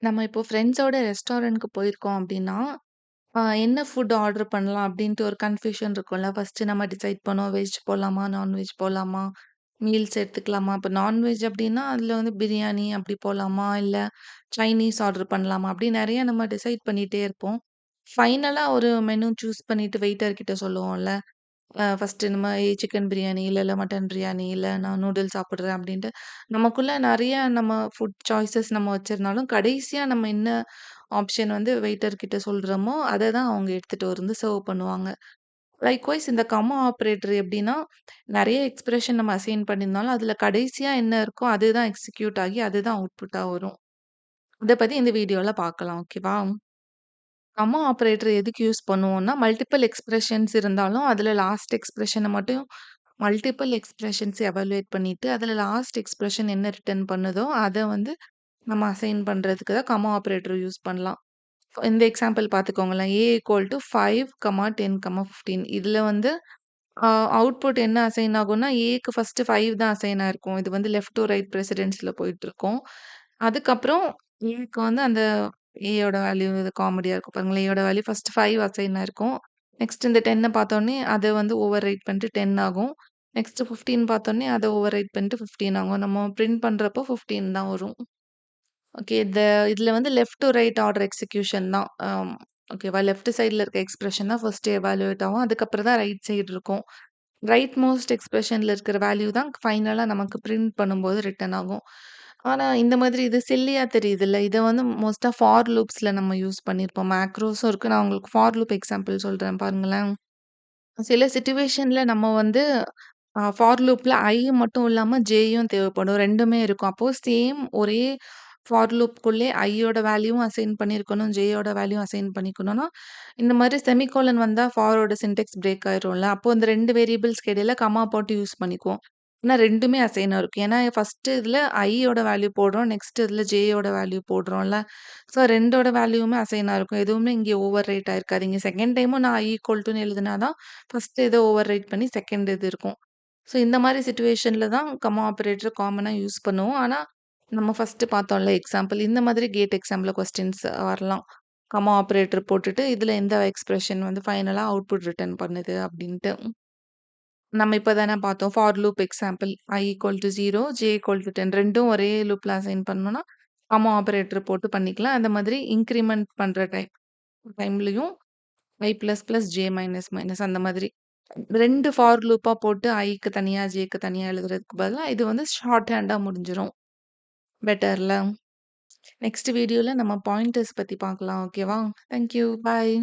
நம்ம இப்போ ஃப்ரெண்ட்ஸோட ரெஸ்டாரண்ட்க்கு போயிருக்கோம் அப்டின்னா, என்ன ஃபுட் ஆர்டர் பண்ணலாம் அப்டின்ட்டு ஒரு கன்ஃப்யூஷன் இருக்கும்ல. ஃபர்ஸ்ட்டு நம்ம டிசைட் பண்ணுவோம். வெஜ் போலாமா? நான்வெஜ் போலாமா? மீல்ஸ் எடுத்துக்கலாமா? இப்ப நான்வெஜ் அப்டின்னா, அதுல வந்து பிரியாணி அப்டி போலாமா? இல்ல சைனீஸ் ஆர்டர் பண்ணலாமா? அப்டி நெறைய நம்ம டிசைட் பண்ணிட்டே இருப்போம். ஃபைனலா ஒரு மெனு சூஸ் பண்ணிட்டு வெயிட்டர் கிட்ட சொல்லுவோம்ல. ஃபர்ஸ்ட்டு நம்ம சிக்கன் பிரியாணி, இல்ல மட்டன் பிரியாணி, இல்ல நான் நூடுல்ஸ் சாப்பிடுறேன் அப்டின்ட்டு, நமக்குள்ள நெறைய நம்ம ஃபுட் சாய்ஸஸ் நம்ம வச்சிருந்தாலும், கடைசியா நம்ம என்ன ஆப்ஷன் வந்து வெயிட்டர் கிட்ட சொல்றோமோ, அத தான் அவங்க எடுத்துட்டு வந்து சர்வ் பண்ணுவாங்க. லைக்வைஸ் இந்த கமா ஆப்பரேட்டர் எப்டின்னா, நெறைய எக்ஸ்பிரஷன் நம்ம அசைன் பண்ணியிருந்தாலும், அதுல கடைசியா என்ன இருக்கோ அதுதான் எக்ஸிக்யூட் ஆகி, அதுதான் அவுட்புட்டா வரும். இத பத்தி இந்த வீடியோல பார்க்கலாம். ஓகேவா? கமா ஆப்பரேட்டர் எதுக்கு யூஸ் பண்ணுவோம்னா, மல்டிபிள் எக்ஸ்பிரஷன்ஸ் இருந்தாலும், அதுல லாஸ்ட் எக்ஸ்பிரஷன மட்டும் மல்டிபிள் எக்ஸ்பிரஷன்ஸ் எவாலுவேட் பண்ணிட்டு, அதுல லாஸ்ட் எக்ஸ்பிரஷன் என்ன ரிட்டர்ன் பண்ணுதோ, அத வந்து நம்ம அசைன் பண்றதுக்கு தான் கமா ஆப்பரேட்டர் யூஸ் பண்ணலாம். இந்த எக்ஸாம்பிள் பார்த்துக்கோங்களேன். A = 5, 10, 15 இதுல வந்து அ அவுட்புட் என்ன அசைன் ஆகும்னா, Aக்கு ஃபர்ஸ்ட்டு 5 தான் அசைன் ஆயிருக்கும். இது வந்து லெஃப்ட் டூ ரைட் ப்ரெசிடென்ஸ்ல போயிட்டுருக்கும். அதுக்கப்புறம் Aக்கு வந்து அந்த Aயோட வேல்யூ இது காமெடியா இருக்கும் பாருங்களேன். Aயோட வேல்யூ ஃபர்ஸ்ட்டு 5 அசைன் ஆயிருக்கும். நெக்ஸ்ட் இந்த 10 பார்த்தோனே அத வந்து ஓவர் ரைட் பண்ணிட்டு 10 ஆகும். நெக்ஸ்ட் 15 பார்த்தோனே அத ஓவர் ரைட் பண்ணிட்டு 15 ஆகும். நம்ம பிரிண்ட் பண்றப்போ 15 தான் வரும். ஓகே. இதுல வந்து left to right order execution தான். ஓகேவா? லெஃப்ட் சைட்ல இருக்க எக்ஸ்பிரஷன் தான் ஃபர்ஸ்ட் எவாலுவேட் ஆகும். அதுக்கப்புறம் தான் ரைட் சைடு இருக்கும். ரைட் மோஸ்ட் எக்ஸ்பிரஷன்ல இருக்கிற வேல்யூ தான் ஃபைனலா நமக்கு பிரிண்ட் பண்ணும்போது ரிட்டர்ன் ஆகும். ஆனா, இந்த மாதிரி இது சில்லியா தெரியுதுல்ல. இத வந்து மோஸ்ட்டா ஃபார் லூப்ஸ்ல நம்ம யூஸ் பண்ணியிருப்போம். மேக்ரோஸும் இருக்கு. நான் உங்களுக்கு ஃபார் லூப் எக்ஸாம்பிள் சொல்றேன் பாருங்களேன். சில சிச்சுவேஷன்ல நம்ம வந்து ஃபார் லூப்ல ஐ மட்டும் இல்லாம ஜேயும் தேவைப்படும். 2மே இருக்கும். அப்போ சேம் ஒரே ஃபார் லூப்க்குள்ளே ஐயோட வேல்யூவும் அசைன் பண்ணியிருக்கணும். ஜேயோட வேல்யூ அசைன் பண்ணிக்கணும்னா, இந்த மாரி செமிகோலன் வந்தா ஃபாரோட சின்டாக்ஸ் பிரேக் ஆயிரும்ல. அப்போ இந்த 2 வேரியபிள்ஸ்க்கு இடையில கமா போட்டு யூஸ் பண்ணிக்குவோம். ஆனா 2மே அசைன் இருக்கும். ஏன்னா ஃபர்ஸ்ட் இதுல ஐயோட வேல்யூ போடுறோம். நெக்ஸ்ட் இதுல ஜேயோட வேல்யூ போடுறோம்ல. ஸோ 2ஓட வேல்யூவுமே அசைனா இருக்கும். எதுவுமே இங்க ஓவர் ரைட் ஆயிருக்காது. இங்க செகண்ட் டைமும் நான் ஐ ஈக்குவல் டூன்னு எழுதுனா தான் ஃபர்ஸ்ட் இத ஓவர் ரைட் பண்ணி செகண்ட் இது இருக்கும். ஸோ இந்த மாரி சிச்சுவேஷன்ல தான் கமா ஆப்பரேட்டர் காமனா யூஸ் பண்ணுவோம். ஆனா, நம்ம ஃபர்ஸ்ட் பார்த்தோம்ல எக்ஸாம்பிள். இந்த மாதிரி கேட் எக்ஸாம்ல கொஸ்டின்ஸ் வரலாம். கமா ஆப்பரேட்டர் போட்டுட்டு, இதுல எந்த எக்ஸ்பிரஷன் வந்து ஃபைனலா அவுட்புட் ரிட்டர்ன் பண்ணுது அப்டின்ட்டு. நம்ம இப்ப தானே பார்த்தோம். For loop example. i = 0, j = 10 2ம் ஒரே லூப்ல அசைன் பண்ணணும்னா, கமா ஆப்பரேட்டர் போட்டு பண்ணிக்கலாம். அந்த மாதிரி இன்கிரிமெண்ட் பண்ற டைம்லயும் i++, j மைனஸ் அந்த மாதிரி. 2 ஃபார் லூப்பா போட்டு ஐக்கு தனியா, ஜேக்கு தனியா எழுதுறதுக்கு பதிலா, இது வந்து ஷார்ட் ஹேண்டா முடிஞ்சிரும். பெட்டர்ல. நெக்ஸ்ட் வீடியோல நம்ம பாயிண்டர்ஸ் பத்தி பார்க்கலாம். ஓகேவா? Thank you. பாய்.